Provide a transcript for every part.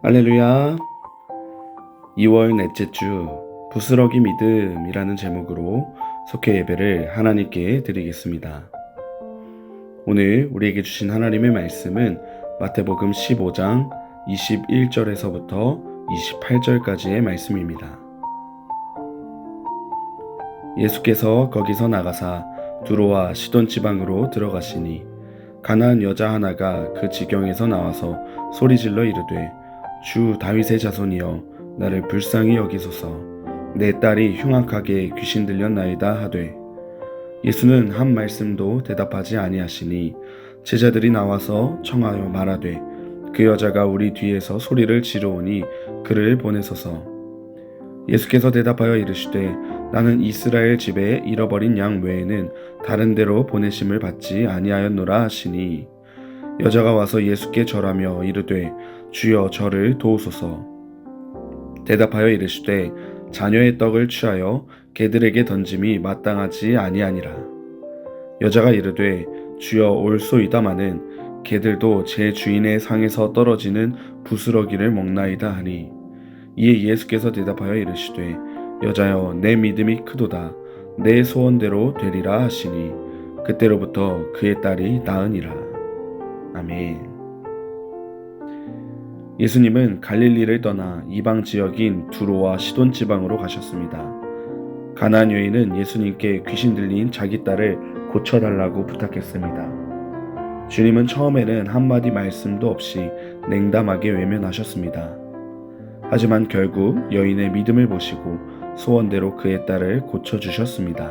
할렐루야. 2월 넷째 주 부스러기 믿음이라는 제목으로 속회 예배를 하나님께 드리겠습니다. 오늘 우리에게 주신 하나님의 말씀은 마태복음 15장 21절에서부터 28절까지의 말씀입니다. 예수께서 거기서 나가사 두로와 시돈 지방으로 들어가시니 가나안 여자 하나가 그 지경에서 나와서 소리질러 이르되 주 다윗의 자손이여 나를 불쌍히 여기소서. 내 딸이 흉악하게 귀신 들렸나이다 하되 예수는 한 말씀도 대답하지 아니하시니 제자들이 나와서 청하여 말하되 그 여자가 우리 뒤에서 소리를 지르오니 그를 보내소서. 예수께서 대답하여 이르시되 나는 이스라엘 집에 잃어버린 양 외에는 다른 데로 보내심을 받지 아니하였노라 하시니 여자가 와서 예수께 절하며 이르되 주여 저를 도우소서. 대답하여 이르시되 자녀의 떡을 취하여 개들에게 던짐이 마땅하지 아니하니라. 여자가 이르되 주여 올소이다마는 개들도 제 주인의 상에서 떨어지는 부스러기를 먹나이다 하니 이에 예수께서 대답하여 이르시되 여자여 내 믿음이 크도다. 내 소원대로 되리라 하시니 그때로부터 그의 딸이 나으니라. 아멘. 예수님은 갈릴리를 떠나 이방 지역인 두로와 시돈 지방으로 가셨습니다. 가나안 여인은 예수님께 귀신 들린 자기 딸을 고쳐달라고 부탁했습니다. 주님은 처음에는 한마디 말씀도 없이 냉담하게 외면하셨습니다. 하지만 결국 여인의 믿음을 보시고 소원대로 그의 딸을 고쳐주셨습니다.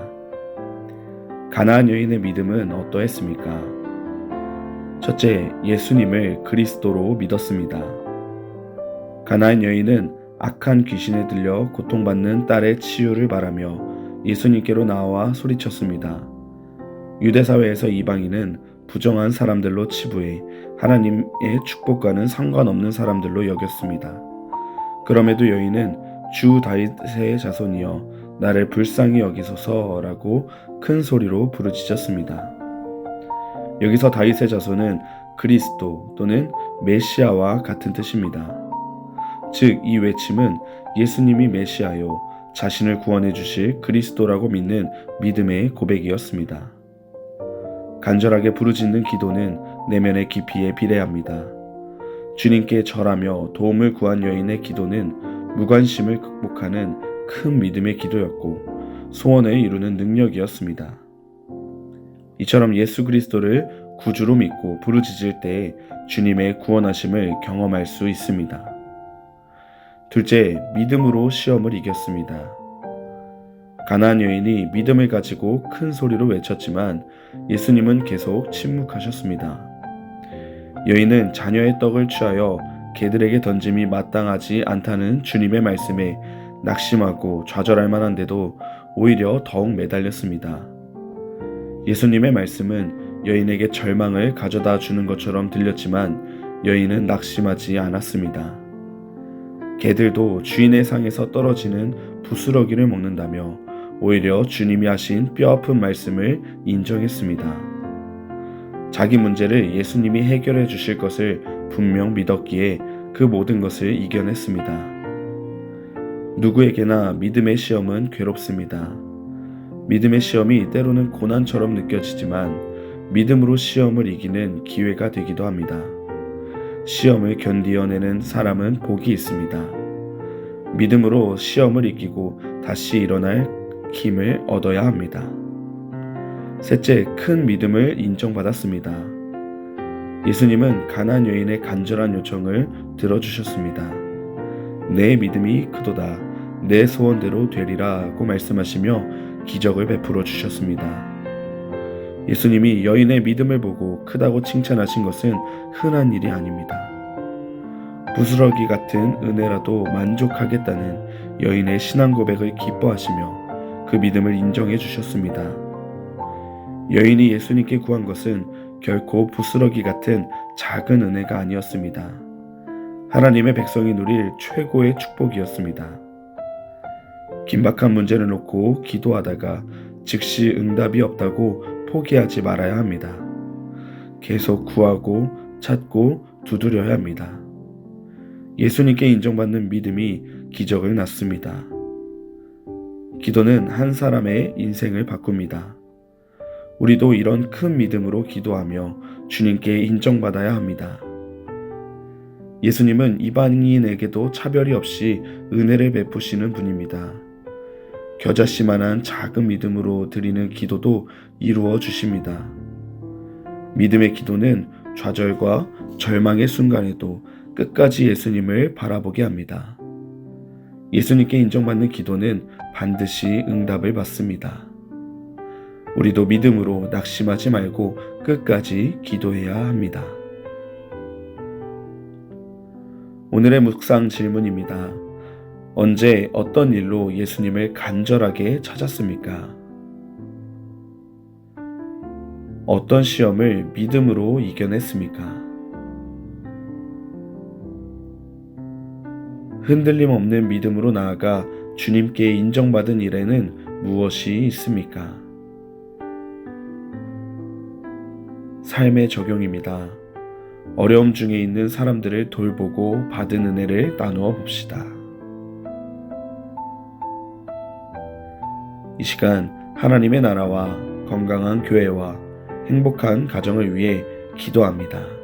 가나안 여인의 믿음은 어떠했습니까? 첫째, 예수님을 그리스도로 믿었습니다. 가나안 여인은 악한 귀신에 들려 고통받는 딸의 치유를 바라며 예수님께로 나와 소리쳤습니다. 유대사회에서 이방인은 부정한 사람들로 치부해 하나님의 축복과는 상관없는 사람들로 여겼습니다. 그럼에도 여인은 주 다윗의 자손이여 나를 불쌍히 여기소서라고 큰 소리로 부르짖었습니다. 여기서 다윗의 자손은 그리스도 또는 메시아와 같은 뜻입니다. 즉, 이 외침은 예수님이 메시아요 자신을 구원해 주실 그리스도라고 믿는 믿음의 고백이었습니다. 간절하게 부르짖는 기도는 내면의 깊이에 비례합니다. 주님께 절하며 도움을 구한 여인의 기도는 무관심을 극복하는 큰 믿음의 기도였고 소원을 이루는 능력이었습니다. 이처럼 예수 그리스도를 구주로 믿고 부르짖을 때 주님의 구원하심을 경험할 수 있습니다. 둘째, 믿음으로 시험을 이겼습니다. 가나안 여인이 믿음을 가지고 큰 소리로 외쳤지만 예수님은 계속 침묵하셨습니다. 여인은 자녀의 떡을 취하여 개들에게 던짐이 마땅하지 않다는 주님의 말씀에 낙심하고 좌절할 만한데도 오히려 더욱 매달렸습니다. 예수님의 말씀은 여인에게 절망을 가져다 주는 것처럼 들렸지만 여인은 낙심하지 않았습니다. 개들도 주인의 상에서 떨어지는 부스러기를 먹는다며 오히려 주님이 하신 뼈아픈 말씀을 인정했습니다. 자기 문제를 예수님이 해결해 주실 것을 분명 믿었기에 그 모든 것을 이겨냈습니다. 누구에게나 믿음의 시험은 괴롭습니다. 믿음의 시험이 때로는 고난처럼 느껴지지만 믿음으로 시험을 이기는 기회가 되기도 합니다. 시험을 견디어내는 사람은 복이 있습니다. 믿음으로 시험을 이기고 다시 일어날 힘을 얻어야 합니다. 셋째, 큰 믿음을 인정받았습니다. 예수님은 가나안 여인의 간절한 요청을 들어주셨습니다. 내 믿음이 크도다. 내 소원대로 되리라고 말씀하시며 기적을 베풀어 주셨습니다. 예수님이 여인의 믿음을 보고 크다고 칭찬하신 것은 흔한 일이 아닙니다. 부스러기 같은 은혜라도 만족하겠다는 여인의 신앙 고백을 기뻐하시며 그 믿음을 인정해 주셨습니다. 여인이 예수님께 구한 것은 결코 부스러기 같은 작은 은혜가 아니었습니다. 하나님의 백성이 누릴 최고의 축복이었습니다. 긴박한 문제를 놓고 기도하다가 즉시 응답이 없다고 포기하지 말아야 합니다. 계속 구하고 찾고 두드려야 합니다. 예수님께 인정받는 믿음이 기적을 낳습니다. 기도는 한 사람의 인생을 바꿉니다. 우리도 이런 큰 믿음으로 기도하며 주님께 인정받아야 합니다. 예수님은 이방인에게도 차별이 없이 은혜를 베푸시는 분입니다. 겨자씨만한 작은 믿음으로 드리는 기도도 이루어 주십니다. 믿음의 기도는 좌절과 절망의 순간에도 끝까지 예수님을 바라보게 합니다. 예수님께 인정받는 기도는 반드시 응답을 받습니다. 우리도 믿음으로 낙심하지 말고 끝까지 기도해야 합니다. 오늘의 묵상 질문입니다. 언제 어떤 일로 예수님을 간절하게 찾았습니까? 어떤 시험을 믿음으로 이겨냈습니까? 흔들림 없는 믿음으로 나아가 주님께 인정받은 일에는 무엇이 있습니까? 삶의 적용입니다. 어려움 중에 있는 사람들을 돌보고 받은 은혜를 나누어 봅시다. 이 시간 하나님의 나라와 건강한 교회와 행복한 가정을 위해 기도합니다.